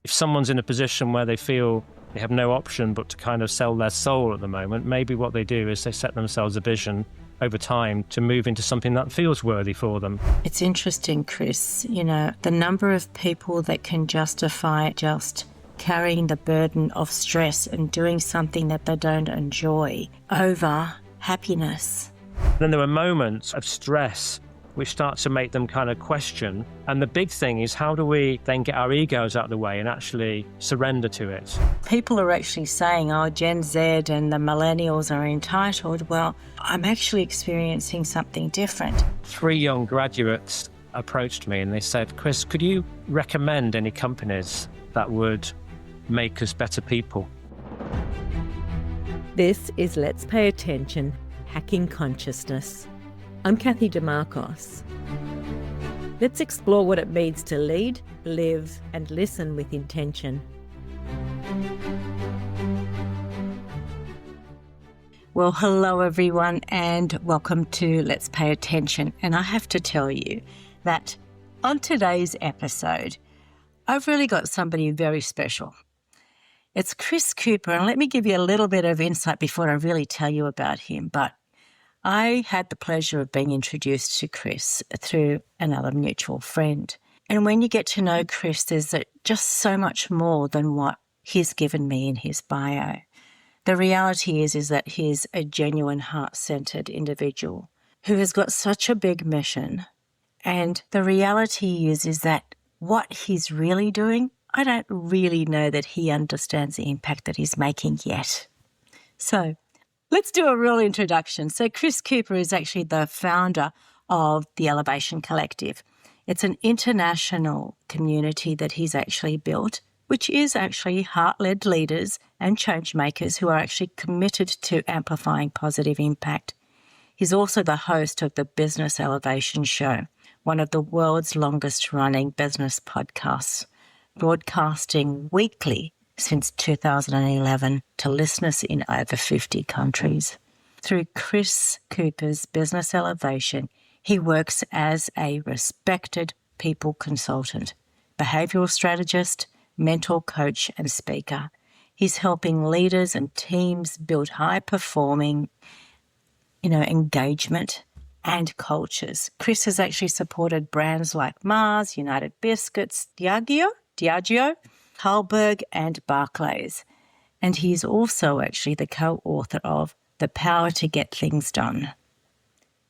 If someone's in a position where they feel they have no option but to kind of sell their soul at the moment, maybe what they do is they set themselves a vision over time to move into something that feels worthy for them. It's interesting, Chris, the number of people that can justify just carrying the burden of stress and doing something that they don't enjoy over happiness. Then there are moments of stress which start to make them kind of question. And the big thing is, how do we then get our egos out of the way and actually surrender to it? People are actually saying, Gen Z and the millennials are entitled. Well, I'm actually experiencing something different. 3 young graduates approached me and they said, Chris, could you recommend any companies that would make us better people? This is Let's Pay Attention, Hacking Consciousness. I'm Kathy DeMarcos. Let's explore what it means to lead, live, and listen with intention. Well, hello everyone, and welcome to Let's Pay Attention. And I have to tell you that on today's episode, I've really got somebody very special. It's Chris Cooper, and let me give you a little bit of insight before I really tell you about him. But I had the pleasure of being introduced to Chris through another mutual friend. And when you get to know Chris, there's just so much more than what he's given me in his bio. The reality is that he's a genuine heart-centered individual who has got such a big mission. And the reality is that what he's really doing, I don't really know that he understands the impact that he's making yet. So let's do a real introduction. So Chris Cooper is actually the founder of the Elevation Collective. It's an international community that he's actually built, which is actually heart-led leaders and change makers who are actually committed to amplifying positive impact. He's also the host of the Business Elevation Show, one of the world's longest-running business podcasts, broadcasting weekly since 2011 to listeners in over 50 countries. Through Chris Cooper's Business Elevation, he works as a respected people consultant, behavioural strategist, mentor, coach, and speaker. He's helping leaders and teams build high-performing, engagement and cultures. Chris has actually supported brands like Mars, United Biscuits, Diageo, Carlsberg, and Barclays. And he's also actually the co-author of The Power to Get Things Done.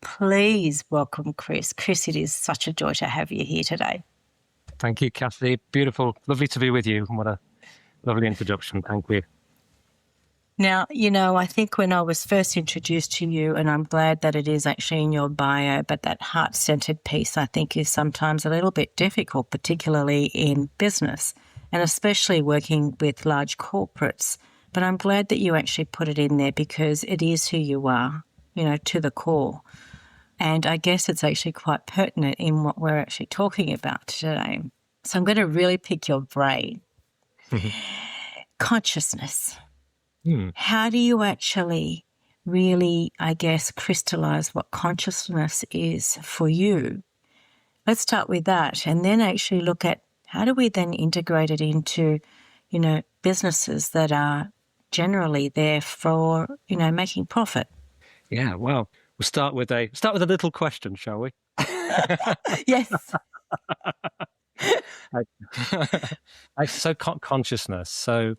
Please welcome Chris. Chris, it is such a joy to have you here today. Thank you, Kathy. Beautiful. Lovely to be with you. What a lovely introduction. Thank you. Now, I think when I was first introduced to you, and I'm glad that it is actually in your bio, but that heart-centered piece I think is sometimes a little bit difficult, particularly in business and especially working with large corporates. But I'm glad that you actually put it in there because it is who you are, to the core. And I guess it's actually quite pertinent in what we're actually talking about today. So I'm going to really pick your brain. Consciousness. How do you actually really, crystallize what consciousness is for you? Let's start with that and then actually look at how do we then integrate it into, businesses that are generally there for, making profit. Yeah, well, we'll start with a little question, shall we? Yes. So consciousness. So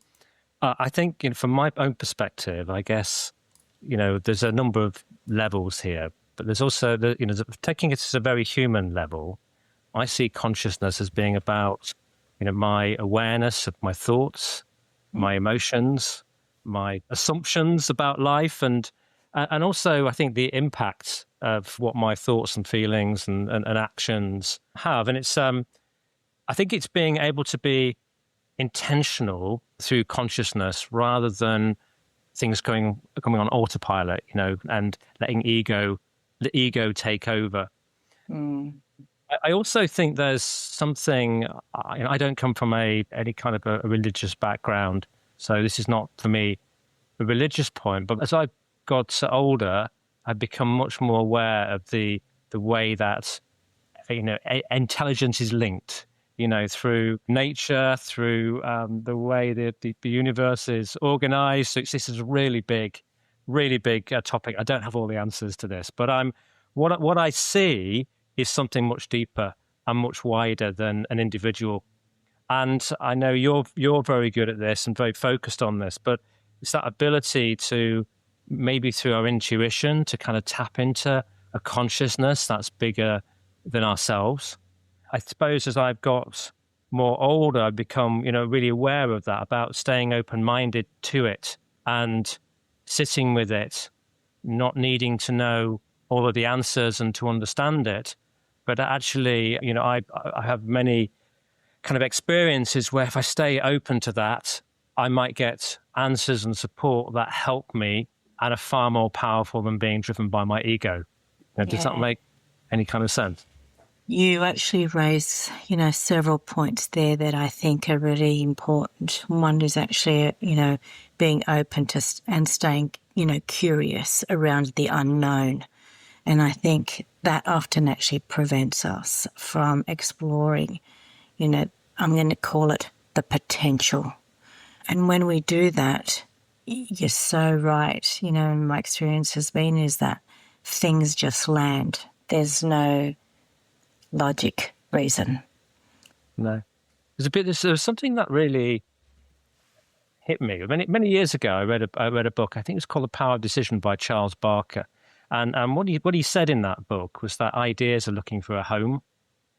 I think, from my own perspective, I guess, there's a number of levels here, but there's also, taking it to a very human level, I see consciousness as being about, my awareness of my thoughts, my emotions, my assumptions about life, and also I think the impact of what my thoughts and feelings and actions have. And it's, I think it's being able to be intentional through consciousness rather than things coming on autopilot, and letting the ego take over. I also think there's something, I don't come from any kind of a religious background, so this is not for me a religious point, but as I got older, I've become much more aware of the way that, intelligence is linked through nature, through the way the universe is organized. So this is a really big topic. I don't have all the answers to this, but what I see is something much deeper and much wider than an individual. And I know you're very good at this and very focused on this, but it's that ability to, maybe through our intuition, to kind of tap into a consciousness that's bigger than ourselves. I suppose as I've got more older, I've become, really aware of that, about staying open-minded to it and sitting with it, not needing to know all of the answers and to understand it. But actually, I have many kind of experiences where if I stay open to that, I might get answers and support that help me and are far more powerful than being driven by my ego. Does that make any kind of sense? You actually raise, several points there that I think are really important. One is actually, being open to and staying, curious around the unknown. And I think that often actually prevents us from exploring, I'm going to call it the potential. And when we do that, you're so right, and my experience has been is that things just land. There's no logic, reason. No. There was something that really hit me. Many years ago, I read a book. I think it's called The Power of Decision by Charles Barker. And what he said in that book was that ideas are looking for a home.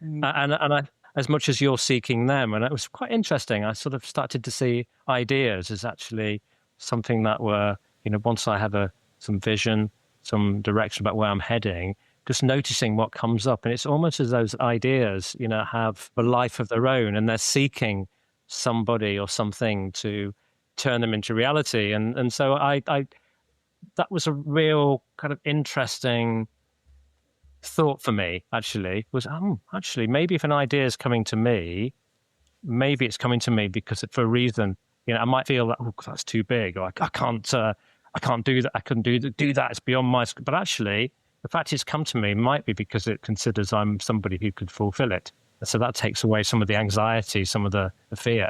And I, as much as you're seeking them, and it was quite interesting. I sort of started to see ideas as actually something that were, once I have some vision, some direction about where I'm heading, just noticing what comes up. And it's almost as those ideas, have a life of their own, and they're seeking somebody or something to turn them into reality. And so I that was a real kind of interesting thought for me, actually, was, actually, maybe if an idea is coming to me, maybe it's coming to me because for a reason. I might feel that, that's too big, or I can't do that. I couldn't do that. It's beyond my. But actually, the fact it's come to me might be because it considers I'm somebody who could fulfill it. And so that takes away some of the anxiety, some of the fear.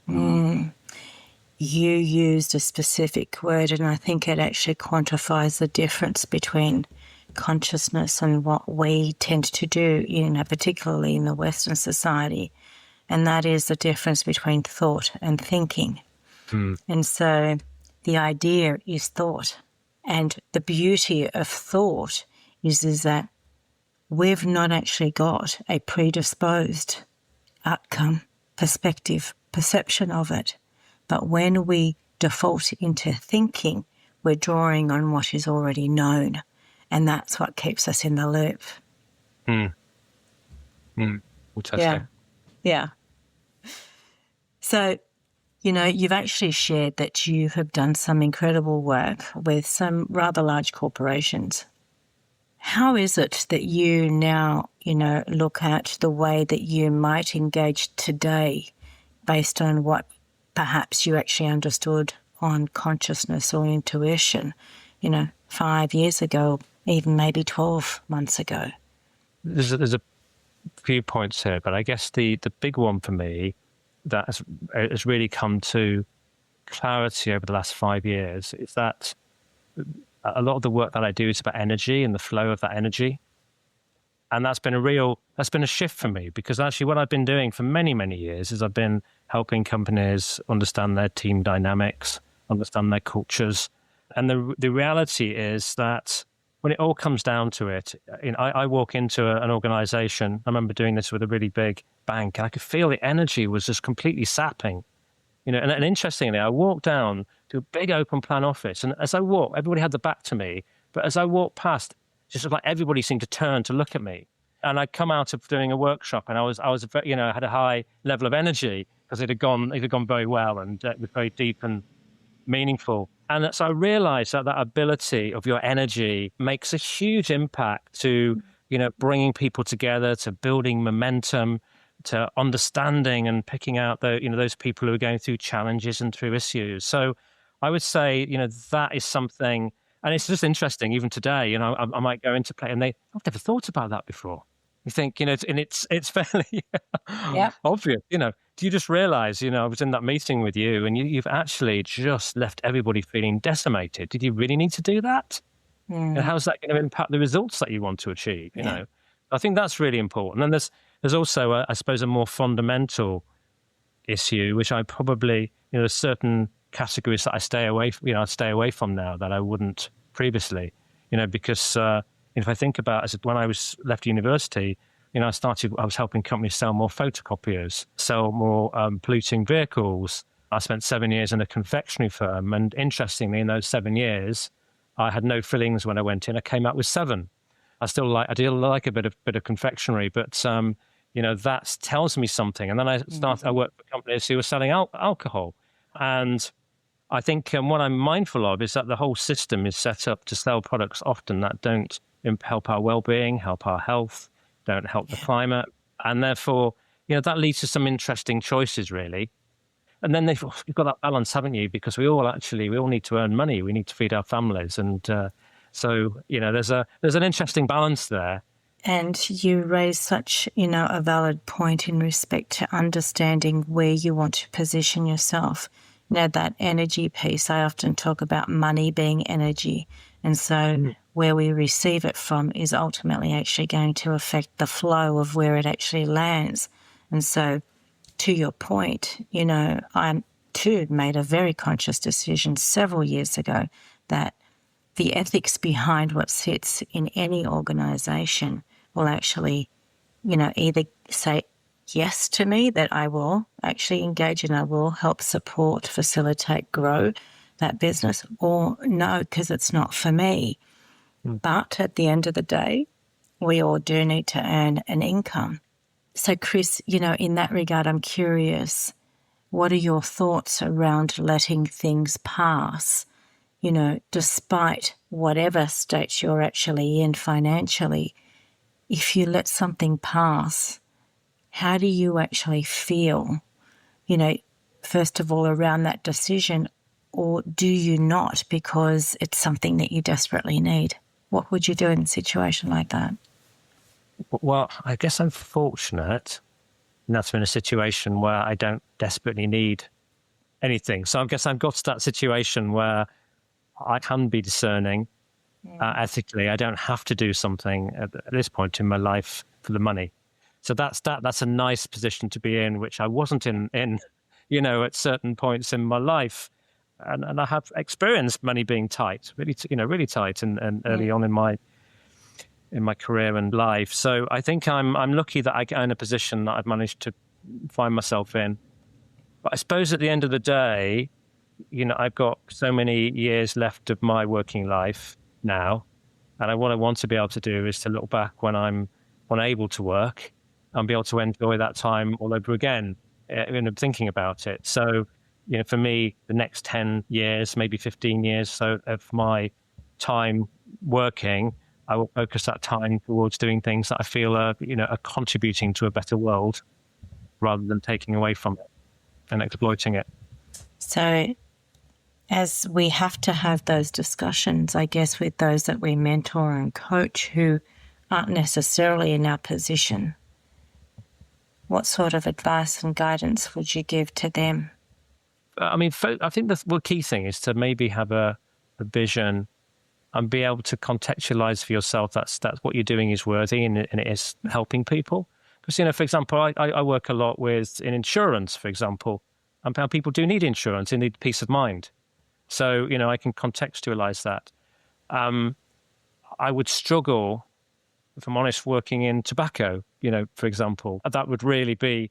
You used a specific word, and I think it actually quantifies the difference between consciousness and what we tend to do, particularly in the Western society, and that is the difference between thought and thinking. And so the idea is thought, and the beauty of thought is that we've not actually got a predisposed outcome, perspective, perception of it. But when we default into thinking, we're drawing on what is already known, and that's what keeps us in the loop. Yeah. So, you've actually shared that you have done some incredible work with some rather large corporations. How is it that you now, look at the way that you might engage today based on what perhaps you actually understood on consciousness or intuition, 5 years ago, even maybe 12 months ago? There's a few points here, but I guess the big one for me that has really come to clarity over the last 5 years is that a lot of the work that I do is about energy and the flow of that energy. And that's been a shift for me, because actually what I've been doing for many, many years is I've been helping companies understand their team dynamics, understand their cultures. And the reality is that when it all comes down to it, I walk into an organization. I remember doing this with a really big bank, and I could feel the energy was just completely sapping. And interestingly, I walked down to a big open plan office, and as I walked, everybody had their back to me. But as I walked past, just like everybody seemed to turn to look at me. And I'd come out of doing a workshop, and I was, I had a high level of energy because it had gone very well, and it was very deep and meaningful. And so I realized that ability of your energy makes a huge impact to, bringing people together, to building momentum, to understanding and picking out those people who are going through challenges and through issues. So I would say, that is something, and it's just interesting, even today, I might go into play and I've never thought about that before. You think, and it's fairly Yeah. obvious, Do you just realize, I was in that meeting with you and you've actually just left everybody feeling decimated. Did you really need to do that? And how's that going to impact the results that you want to achieve? Yeah. I think that's really important. And there's also, I suppose, a more fundamental issue, which I probably, there's certain categories that I stay away from now that I wouldn't previously, because if I think about when I was left university, I was helping companies sell more photocopiers, sell more polluting vehicles. I spent 7 years in a confectionery firm. And interestingly, in those 7 years, I had no fillings when I went in. I came out with 7. I do like a bit of confectionery, but that tells me something. And then I worked for companies who were selling alcohol. And I think what I'm mindful of is that the whole system is set up to sell products often that don't help our well-being, help our health, don't help the climate. And therefore, that leads to some interesting choices, really. And then you've got that balance, haven't you? Because we all need to earn money. We need to feed our families. And so, there's an interesting balance there. And you raise such, a valid point in respect to understanding where you want to position yourself. That energy piece, I often talk about money being energy. And so where we receive it from is ultimately actually going to affect the flow of where it actually lands. And so to your point, I too made a very conscious decision several years ago that the ethics behind what sits in any organisation will actually, either say yes to me, that I will actually engage and I will help support, facilitate, grow that business, or no, because it's not for me. But at the end of the day, we all do need to earn an income. So, Chris, in that regard, I'm curious, what are your thoughts around letting things pass, despite whatever state you're actually in financially? If you let something pass, how do you actually feel, first of all, around that decision, or do you not because it's something that you desperately need? What would you do in a situation like that? Well, I guess I'm fortunate not to be in a situation where I don't desperately need anything. So I guess I've got to that situation where I can be discerning ethically. I don't have to do something at this point in my life for the money. So that's a nice position to be in, which I wasn't in at certain points in my life. And I have experienced money being tight, really tight and early on in my career and life. So I think I'm lucky that I get in a position that I've managed to find myself in. But I suppose at the end of the day, I've got so many years left of my working life now. And what I want to be able to do is to look back when I'm unable to work and be able to enjoy that time all over again, thinking about it. So, for me, the next 10 years, maybe 15 years so of my time working, I will focus that time towards doing things that I feel are contributing to a better world rather than taking away from it and exploiting it. So as we have to have those discussions, I guess, with those that we mentor and coach who aren't necessarily in our position, what sort of advice and guidance would you give to them? I think the key thing is to maybe have a vision and be able to contextualize for yourself that's what you're doing is worthy and it is helping people. Because, for example, I work a lot in insurance, for example, and people do need insurance, they need peace of mind. So, I can contextualize that. I would struggle, if I'm honest, working in tobacco, for example. That would really be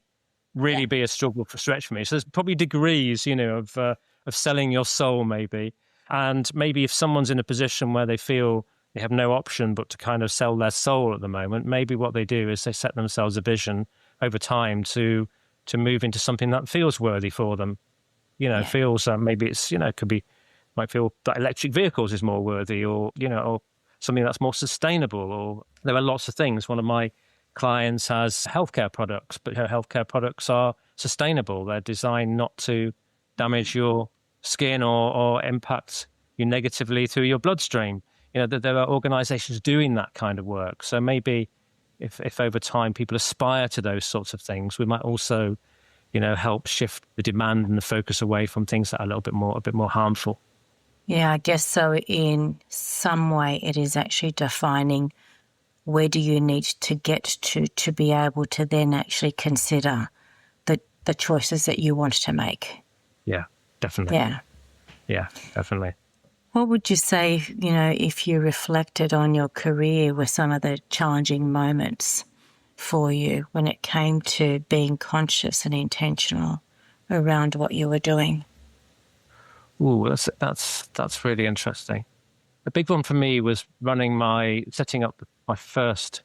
a struggle for stretch for me. So there's probably degrees, of selling your soul maybe. And maybe if someone's in a position where they feel they have no option but to kind of sell their soul at the moment, maybe what they do is they set themselves a vision over time to move into something that feels worthy for them. Feels maybe it's, might feel that electric vehicles is more worthy or something that's more sustainable, or there are lots of things. One of my clients has healthcare products, but her healthcare products are sustainable. They're designed not to damage your skin or impact you negatively through your bloodstream. There are organizations doing that kind of work. So maybe, if over time people aspire to those sorts of things, we might also, help shift the demand and the focus away from things that are a bit more harmful. Yeah, I guess so. In some way, it is actually defining where do you need to get to be able to then actually consider the choices that you want to make. Yeah, definitely. Yeah, definitely. What would you say, if you reflected on your career, were some of the challenging moments for you when it came to being conscious and intentional around what you were doing? Ooh, that's really interesting. The big one for me was setting up my first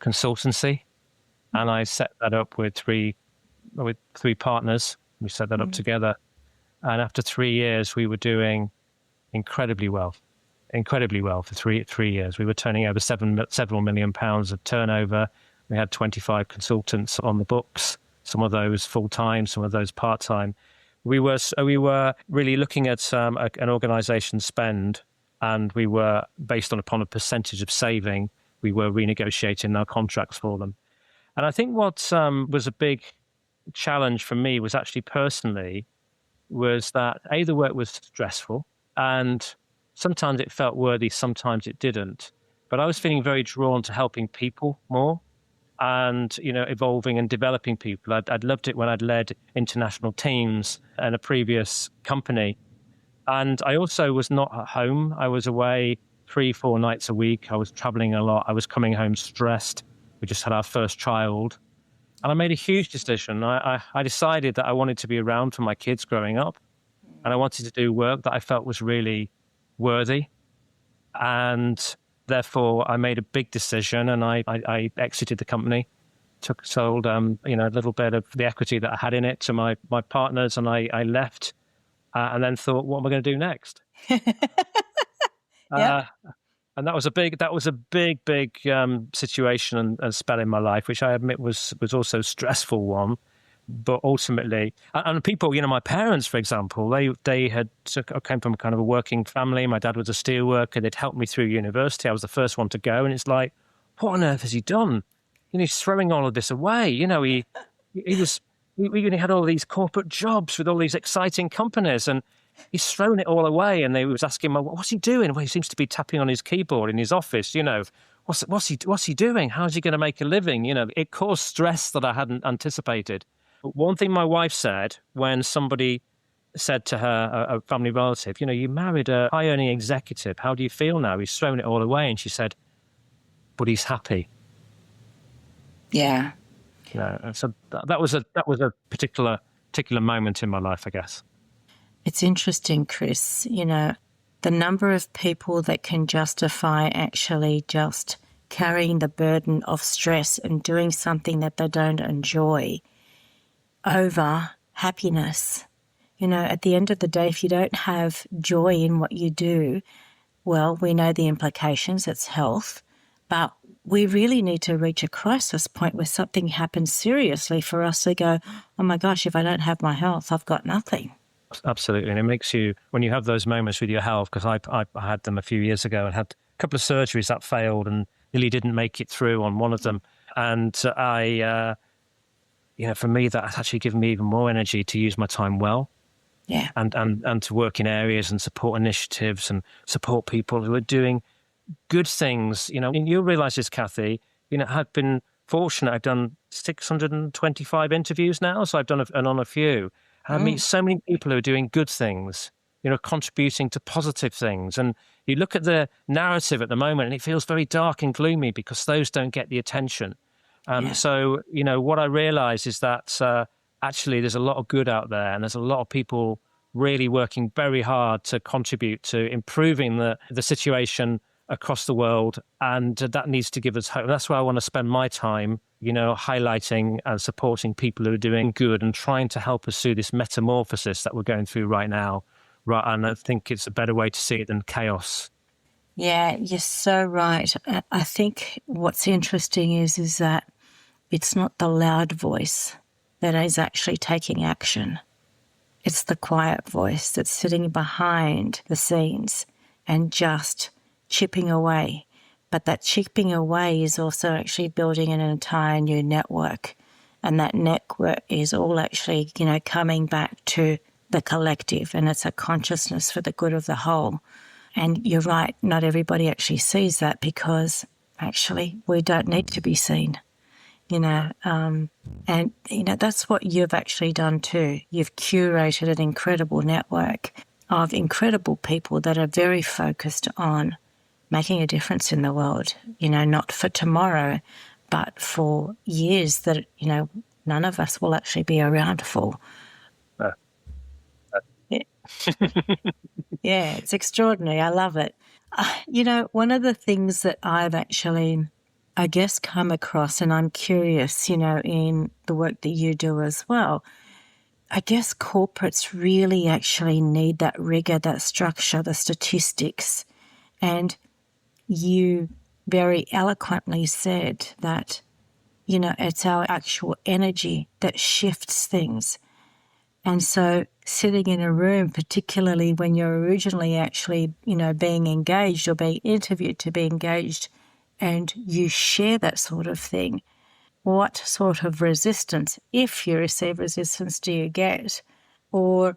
consultancy, and I set that up with three partners. We set that up together, and after 3 years, we were doing incredibly well for three years. We were turning over several million pounds of turnover. We had 25 consultants on the books, some of those full time, some of those part time. We were really looking at an organisation's spend, and we were based upon a percentage of saving. We were renegotiating our contracts for them, and I think what was a big challenge for me was actually personally was that the work was stressful, and sometimes it felt worthy, sometimes it didn't. But I was feeling very drawn to helping people more, and evolving and developing people. I'd loved it when I'd led international teams in a previous company, and I also was not at home. I was away 3-4 nights a week. I was traveling a lot. I was coming home stressed. We just had our first child, and I made a huge decision. I decided that I wanted to be around for my kids growing up, and I wanted to do work that I felt was really worthy, and therefore, I made a big decision, and I exited the company, sold a little bit of the equity that I had in it to my partners, and I left, and then thought, what am I going to do next? Yeah. And that was a big situation and spell in my life, which I admit was also a stressful one. But ultimately, and people, my parents, for example, they came from kind of a working family. My dad was a steel worker. They'd helped me through university. I was the first one to go, and it's like, what on earth has he done? He's throwing all of this away. He had all these corporate jobs with all these exciting companies, and he's thrown it all away. And they was asking him, what's he doing? Well, he seems to be tapping on his keyboard in his office. What's he doing? How's he going to make a living? It caused stress that I hadn't anticipated. But one thing my wife said when somebody said to her, a family relative, you married a high-earning executive. How do you feel now? He's thrown it all away. And she said, but he's happy. Yeah. So that was a particular moment in my life, I guess. It's interesting, Chris, the number of people that can justify actually just carrying the burden of stress and doing something that they don't enjoy over happiness. At the end of the day, if you don't have joy in what you do, well, we know the implications, it's health, but we really need to reach a crisis point where something happens seriously for us to go, oh my gosh, if I don't have my health, I've got nothing. Absolutely. And it makes you, when you have those moments with your health, because I had them a few years ago and had a couple of surgeries that failed and nearly didn't make it through on one of them. And for me, that's actually given me even more energy to use my time well. Yeah. And to work in areas and support initiatives and support people who are doing good things. And you'll realize this, Kathy, I've been fortunate. I've done 625 interviews now, so I've done on a few. And I meet so many people who are doing good things, contributing to positive things. And you look at the narrative at the moment and it feels very dark and gloomy because those don't get the attention. So, what I realize is that actually there's a lot of good out there, and there's a lot of people really working very hard to contribute to improving the situation across the world. And that needs to give us hope. And that's why I want to spend my time, highlighting and supporting people who are doing good and trying to help us through this metamorphosis that we're going through right now. Right. And I think it's a better way to see it than chaos. Yeah, you're so right. I think what's interesting is that it's not the loud voice that is actually taking action. It's the quiet voice that's sitting behind the scenes and just chipping away. But that chipping away is also actually building an entire new network. And that network is all actually, coming back to the collective, and it's a consciousness for the good of the whole. And you're right, not everybody actually sees that because actually we don't need to be seen, and that's what you've actually done too. You've curated an incredible network of incredible people that are very focused on making a difference in the world, not for tomorrow, but for years that, none of us will actually be around for. Yeah, it's extraordinary. I love it. One of the things that I've actually, I guess, come across, and I'm curious, in the work that you do as well, I guess corporates really actually need that rigor, that structure, the statistics. And you very eloquently said that, it's our actual energy that shifts things. And so sitting in a room, particularly when you're originally actually, being engaged or being interviewed to be engaged, and you share that sort of thing, what sort of resistance, if you receive resistance, do you get? Or,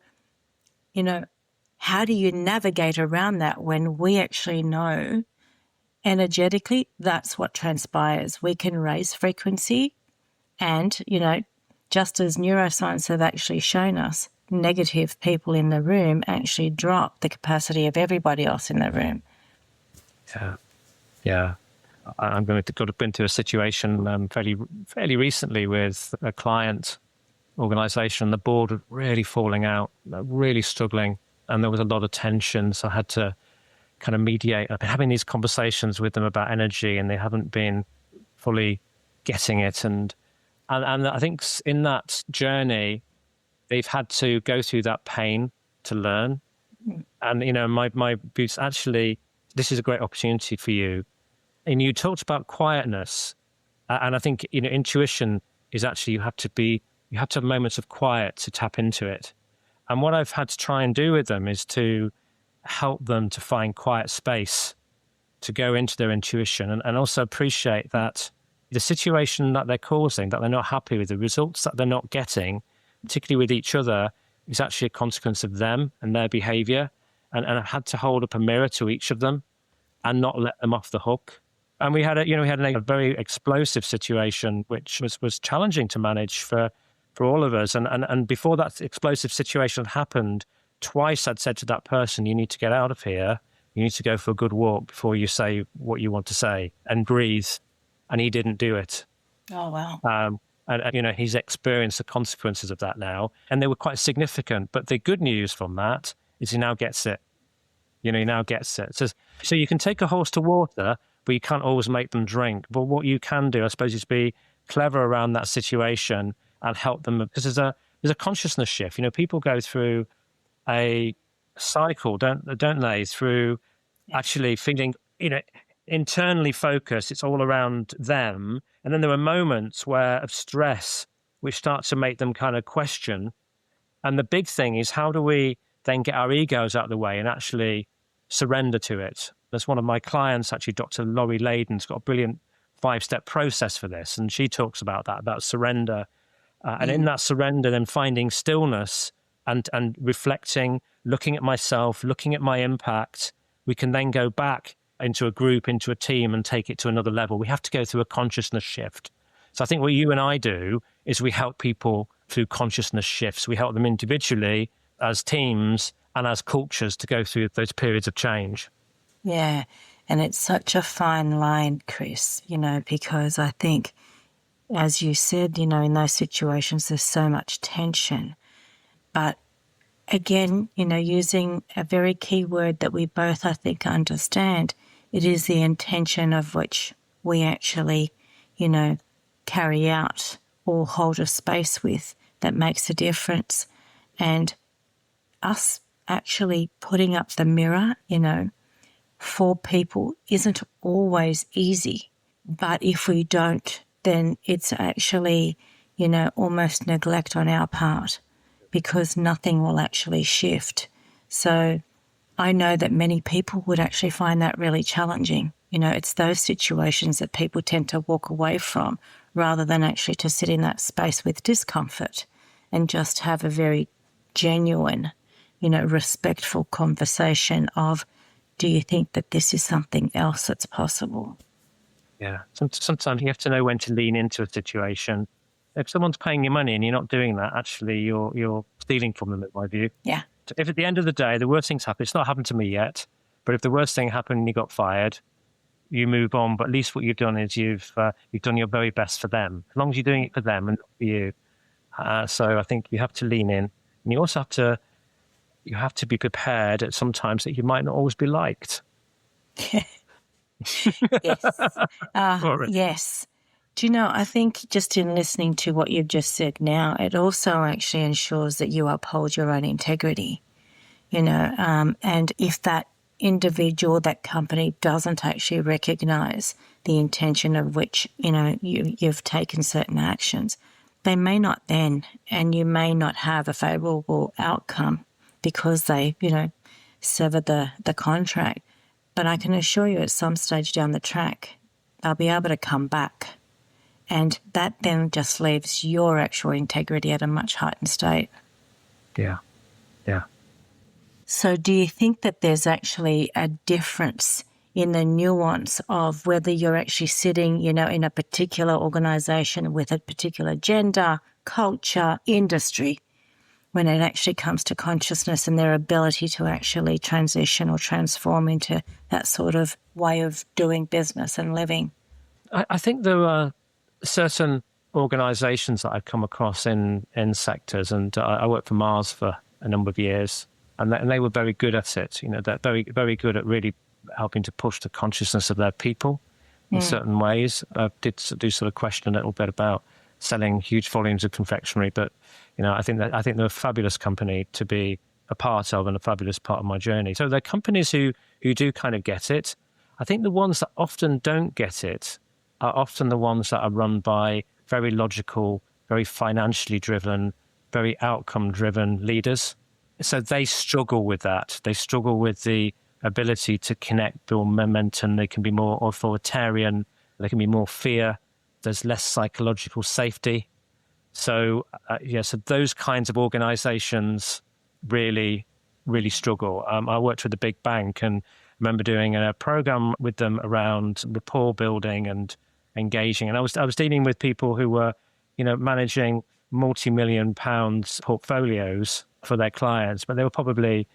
how do you navigate around that when we actually know energetically that's what transpires? We can raise frequency and, just as neuroscience have actually shown us, negative people in the room actually drop the capacity of everybody else in the room. Yeah. I'm going to got into a situation fairly recently with a client organisation. The board was really falling out, really struggling, and there was a lot of tension. So I had to kind of mediate. I've been having these conversations with them about energy, and they haven't been fully getting it. And I think in that journey, they've had to go through that pain to learn. And, my views, actually, this is a great opportunity for you. And you talked about quietness. And I think, intuition is actually, you have to have moments of quiet to tap into it. And what I've had to try and do with them is to help them to find quiet space to go into their intuition and also appreciate that the situation that they're causing, that they're not happy with, the results that they're not getting, particularly with each other, is actually a consequence of them and their behavior. And I've had to hold up a mirror to each of them and not let them off the hook. And we had a very explosive situation, which was challenging to manage for all of us. And before that explosive situation happened, twice I'd said to that person, you need to get out of here. You need to go for a good walk before you say what you want to say, and breathe. And he didn't do it. Oh, wow. And he's experienced the consequences of that now. And they were quite significant. But the good news from that is he now gets it. He now gets it. So you can take a horse to water, but you can't always make them drink. But what you can do, I suppose, is be clever around that situation and help them. Because there's a consciousness shift. People go through a cycle, don't they? Through actually feeling, internally focused. It's all around them. And then there are moments of stress, which start to make them kind of question. And the big thing is, how do we then get our egos out of the way and actually surrender to it? There's one of my clients, actually, Dr. Laurie Layden's got a brilliant 5-step process for this. And she talks about that, about surrender. And in that surrender, then finding stillness and reflecting, looking at myself, looking at my impact, we can then go back into a group, into a team, and take it to another level. We have to go through a consciousness shift. So I think what you and I do is we help people through consciousness shifts. We help them individually, as teams, and as cultures to go through those periods of change. Yeah, and it's such a fine line, Chris, because I think, as you said, in those situations, there's so much tension. But again, using a very key word that we both, I think, understand, it is the intention of which we actually, carry out or hold a space with that makes a difference. And us actually putting up the mirror, for people isn't always easy. But if we don't, then it's actually, almost neglect on our part, because nothing will actually shift. So I know that many people would actually find that really challenging, It's those situations that people tend to walk away from rather than actually to sit in that space with discomfort and just have a very genuine, respectful conversation of, do you think that this is something else that's possible? Yeah. Sometimes you have to know when to lean into a situation. If someone's paying you money and you're not doing that, actually you're stealing from them, in my view. Yeah. If at the end of the day, the worst things happen, it's not happened to me yet, but if the worst thing happened and you got fired, you move on. But at least what you've done is you've done your very best for them, as long as you're doing it for them and not for you. So I think you have to lean in, and you also have to be prepared at some times that you might not always be liked. Yes. Yes. Do you know, I think just in listening to what you've just said now, it also actually ensures that you uphold your own integrity, and if that individual, that company doesn't actually recognise the intention of which, you've taken certain actions, they may not then, and you may not have a favourable outcome because they, sever the contract. But I can assure you at some stage down the track, they'll be able to come back. And that then just leaves your actual integrity at a much heightened state. Yeah. Yeah. So do you think that there's actually a difference in the nuance of whether you're actually sitting, in a particular organisation with a particular gender, culture, industry, when it actually comes to consciousness and their ability to actually transition or transform into that sort of way of doing business and living? I think there are certain organisations that I've come across in sectors, and I worked for Mars for a number of years, and they were very good at it. They're very, very good at really helping to push the consciousness of their people in certain ways. I did sort of question a little bit about selling huge volumes of confectionery, but I think they're a fabulous company to be a part of and a fabulous part of my journey. So they're companies who do kind of get it. I think the ones that often don't get it are often the ones that are run by very logical, very financially driven, very outcome-driven leaders. So they struggle with that. They struggle with the ability to connect, build momentum. They can be more authoritarian. There can be more fear. There's less psychological safety. So, so those kinds of organizations really, really struggle. I worked with a big bank and remember doing a program with them around rapport building and engaging. And I was dealing with people who were, managing multi-million pounds portfolios for their clients, but they were probably,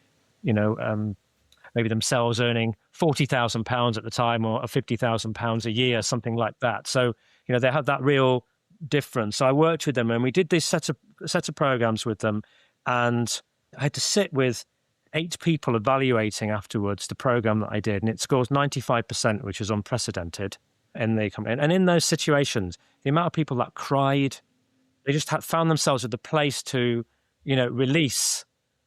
maybe themselves earning £40,000 at the time or £50,000 a year, something like that. So, they had that real difference. So I worked with them and we did this set of programs with them, and I had to sit with 8 people evaluating afterwards the program that I did, and it scores 95%, which is unprecedented in the company. And in those situations, the amount of people that cried, they just found themselves with a place to, release,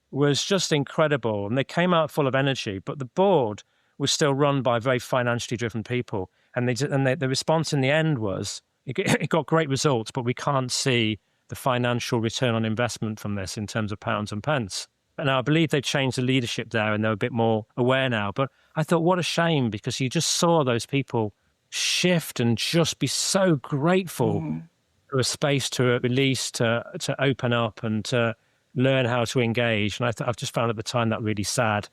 was just incredible. And they came out full of energy, but the board was still run by very financially driven people. And the response in the end was, it got great results, but we can't see the financial return on investment from this in terms of pounds and pence. And I believe they've changed the leadership there and they're a bit more aware now. But I thought, what a shame, because you just saw those people shift and just be so grateful for a space to release, to open up and to learn how to engage. And I've just found at the time that really sad.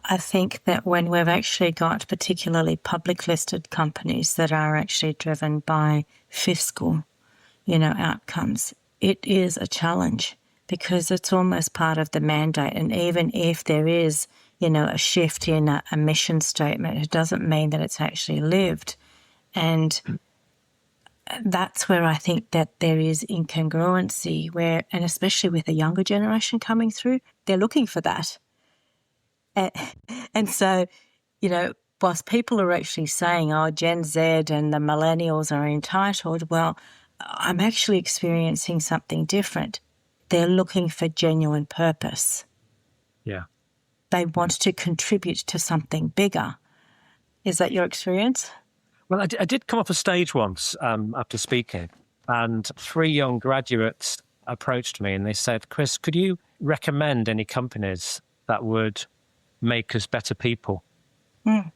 I think that when we've actually got particularly public listed companies that are actually driven by fiscal, outcomes, it is a challenge because it's almost part of the mandate. And even if there is, a shift in a mission statement, it doesn't mean that it's actually lived. And that's where I think that there is incongruency and especially with a younger generation coming through, they're looking for that. And so, whilst people are actually saying, Gen Z and the millennials are entitled, well, I'm actually experiencing something different. They're looking for genuine purpose. Yeah. They want to contribute to something bigger. Is that your experience? Well, I did come off a stage once after speaking, and 3 young graduates approached me and they said, Chris, could you recommend any companies that would make us better people? And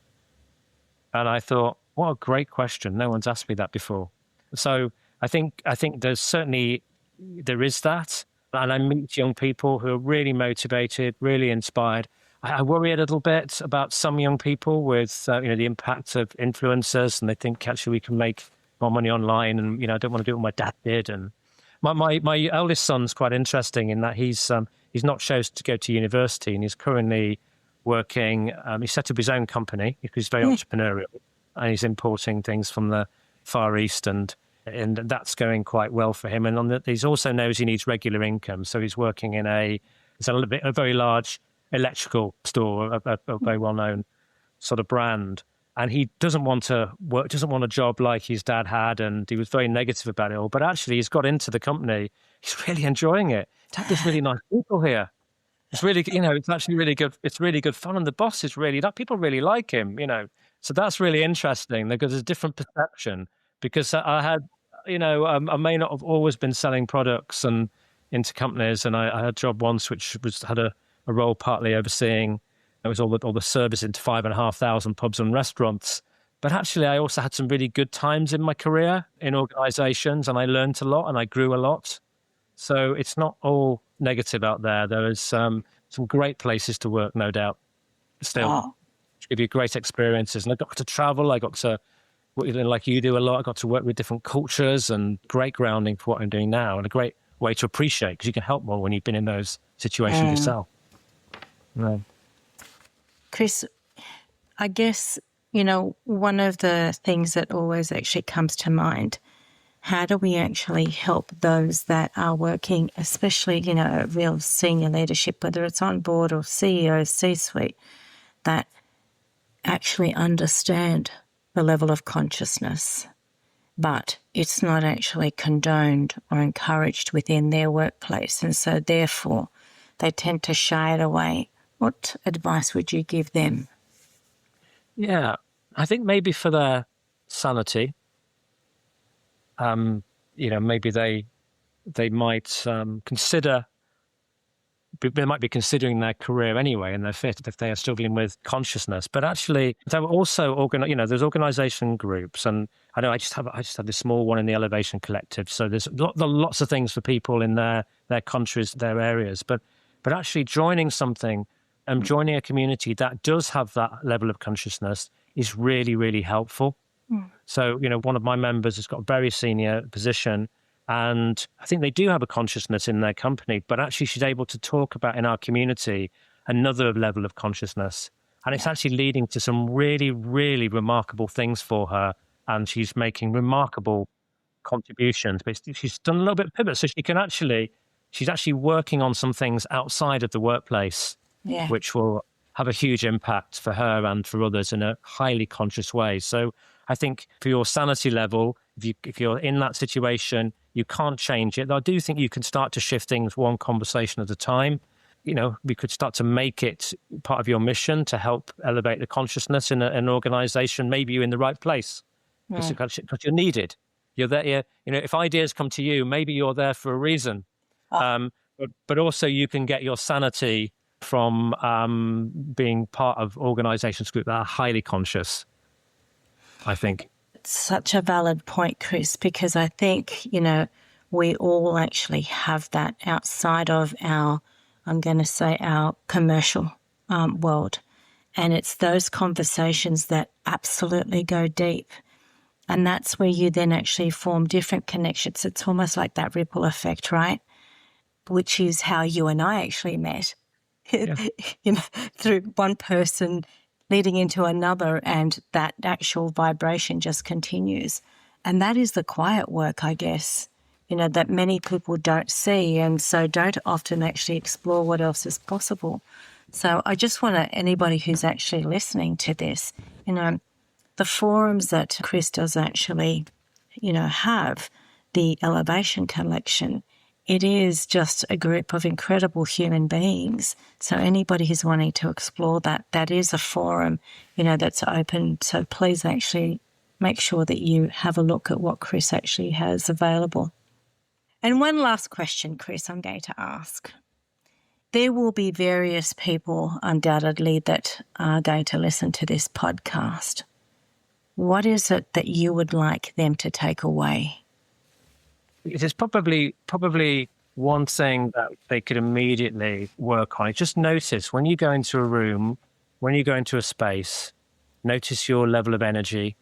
And I thought, what a great question. No one's asked me that before. So I think there is that. And I meet young people who are really motivated, really inspired. I worry a little bit about some young people with, the impact of influencers, and they think actually we can make more money online, and I don't want to do what my dad did. And my eldest son's quite interesting in that he's not chosen to go to university, and he's currently working. He set up his own company because he's very entrepreneurial, and he's importing things from the Far East, and that's going quite well for him. And he also knows he needs regular income, so he's working in a very large electrical store, a very well-known sort of brand. And he doesn't want a job like his dad had, and he was very negative about it all. But actually, he's got into the company. He's really enjoying it. Dad, there's really nice people here. It's really, it's actually really good. It's really good fun, and the boss is people really like him. So that's really interesting because there's a different perception. Because I had, I may not have always been selling products and into companies, and I had a job once which had a role partly overseeing. It was all the service into 5,500 pubs and restaurants. But actually, I also had some really good times in my career in organizations, and I learned a lot and I grew a lot. So it's not all negative out there. There is some great places to work, no doubt. Still, give you great experiences. And I got to travel. I got to, like you do a lot, I got to work with different cultures, and great grounding for what I'm doing now, and a great way to appreciate, because you can help more when you've been in those situations yourself. Right. Chris, I guess, one of the things that always actually comes to mind, how do we actually help those that are working, especially, real senior leadership, whether it's on board or CEO, C-suite, that actually understand the level of consciousness, but it's not actually condoned or encouraged within their workplace, and so therefore they tend to shy it away. What advice would you give them? Yeah, I think maybe for their sanity, maybe they might consider. They might be considering their career anyway and their fit if they are struggling with consciousness. But actually, there were also there's organization groups, and I know I just had this small one in the Elevation Collective. So there's lots of things for people in their countries, their areas. But actually joining something and joining a community that does have that level of consciousness is really, really helpful. So, one of my members has got a very senior position, and I think they do have a consciousness in their company, but actually she's able to talk about in our community another level of consciousness. And it's actually leading to some really, really remarkable things for her. And she's making remarkable contributions. But she's done a little bit of pivot. So she's actually working on some things outside of the workplace, which will have a huge impact for her and for others in a highly conscious way. So I think for your sanity level, if you're in that situation, you can't change it. I do think you can start to shift things one conversation at a time. We could start to make it part of your mission to help elevate the consciousness in an organization. Maybe you're in the right place because you're needed. You're there. If ideas come to you, maybe you're there for a reason. But also you can get your sanity from being part of organizations group that are highly conscious, I think. Such a valid point, Chris, because I think, we all actually have that outside of our commercial world. And it's those conversations that absolutely go deep. And that's where you then actually form different connections. It's almost like that ripple effect, right? Which is how you and I actually met, through one person leading into another, and that actual vibration just continues. And that is the quiet work, I guess, that many people don't see, and so don't often actually explore what else is possible. So I just want anybody who's actually listening to this, the forums that Chris does actually, have, the Elevation Collection, it is just a group of incredible human beings. So anybody who's wanting to explore that is a forum, that's open. So please actually make sure that you have a look at what Chris actually has available. And one last question, Chris, I'm going to ask. There will be various people undoubtedly that are going to listen to this podcast. what is it that you would like them to take away? It is probably one thing that they could immediately work on. Just notice when you go into a room, when you go into a space, notice your level of energy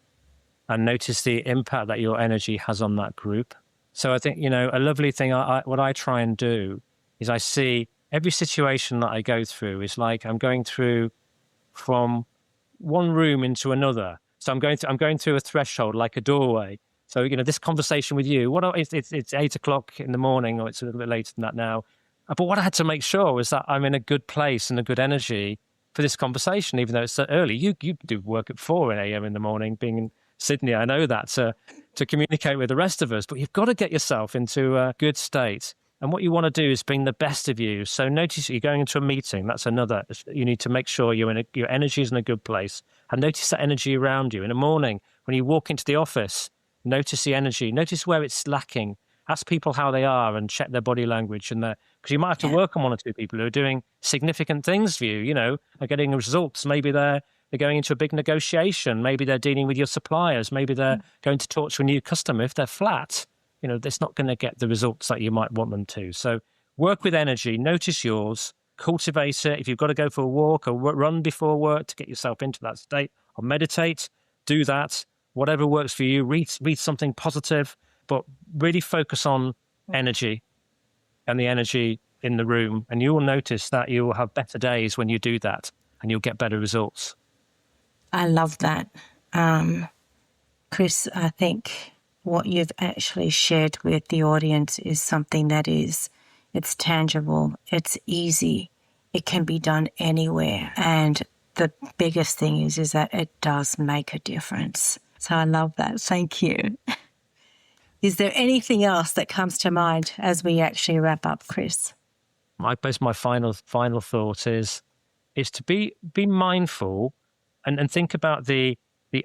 and notice the impact that your energy has on that group. So I think, a lovely thing, what I try and do is I see every situation that I go through is like I'm going through from one room into another. So I'm going through a threshold, like a doorway. So, this conversation with you, it's 8 o'clock in the morning, or it's a little bit later than that now. But what I had to make sure was that I'm in a good place and a good energy for this conversation, even though it's so early. You do work at 4 a.m. in the morning, being in Sydney. I know that to communicate with the rest of us, but you've got to get yourself into a good state. And what you want to do is bring the best of you. So notice you're going into a meeting. That's another. You need to make sure your energy is in a good place. And notice that energy around you. In the morning, when you walk into the office, notice the energy. Notice where it's lacking. Ask people how they are and check their body language. Because you might have to work on one or two people who are doing significant things for you, are getting results. Maybe they're going into a big negotiation. Maybe they're dealing with your suppliers. Maybe they're going to talk to a new customer. If they're flat, it's not going to get the results that you might want them to. So work with energy, notice yours, cultivate it. If you've got to go for a walk or run before work to get yourself into that state, or meditate, do that. Whatever works for you, read something positive, but really focus on energy and the energy in the room. And you will notice that you will have better days when you do that and you'll get better results. I love that. Chris, I think what you've actually shared with the audience is something that it's tangible, it's easy, it can be done anywhere. And the biggest thing is that it does make a difference. So I love that. Thank you. Is there anything else that comes to mind as we actually wrap up, Chris? I suppose my final thought is to be mindful and think about the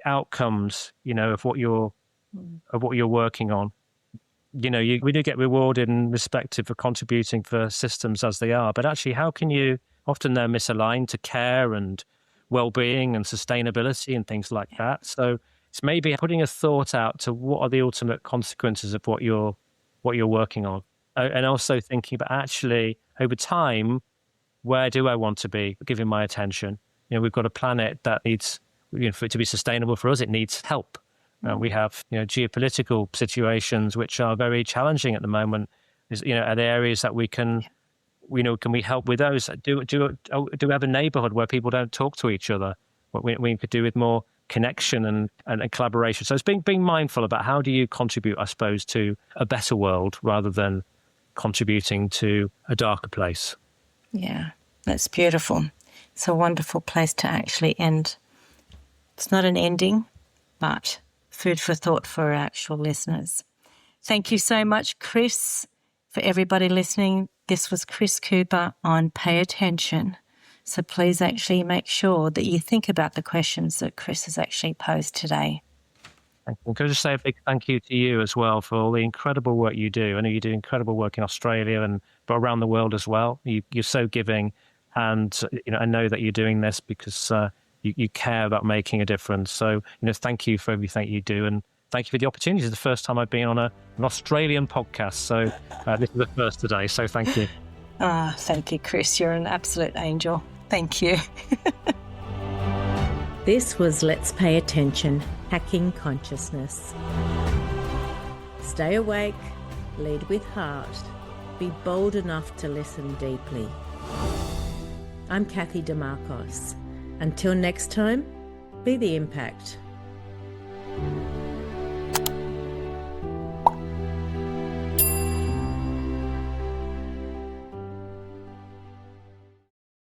outcomes, of what you're working on. We do get rewarded and respected for contributing for systems as they are, but actually often they're misaligned to care and well-being and sustainability and things like that. So it's maybe putting a thought out to what are the ultimate consequences of what you're working on. And also thinking about actually over time, where do I want to be giving my attention? We've got a planet that needs, for it to be sustainable for us, it needs help. We have, geopolitical situations which are very challenging at the moment. Are there areas that we can we help with those? Do we have a neighborhood where people don't talk to each other? What we could do with more connection and collaboration. So it's being mindful about how do you contribute, I suppose, to a better world rather than contributing to a darker place. Yeah, that's beautiful. It's a wonderful place to actually end. It's not an ending, but food for thought for our actual listeners. Thank you so much, Chris. For everybody listening, this was Chris Cooper on Pay Attention. So please actually make sure that you think about the questions that Chris has actually posed today. I'm going to say a big thank you to you as well for all the incredible work you do. I know you do incredible work in Australia but around the world as well. You're so giving, and I know that you're doing this because you care about making a difference. So thank you for everything you do, and thank you for the opportunity. This is the first time I've been on an Australian podcast, so this is the first today. So thank you. Thank you, Chris. You're an absolute angel. Thank you. This was Let's Pay Attention, Hacking Consciousness. Stay awake, lead with heart, be bold enough to listen deeply. I'm Kathy DeMarcos. Until next time, be the impact.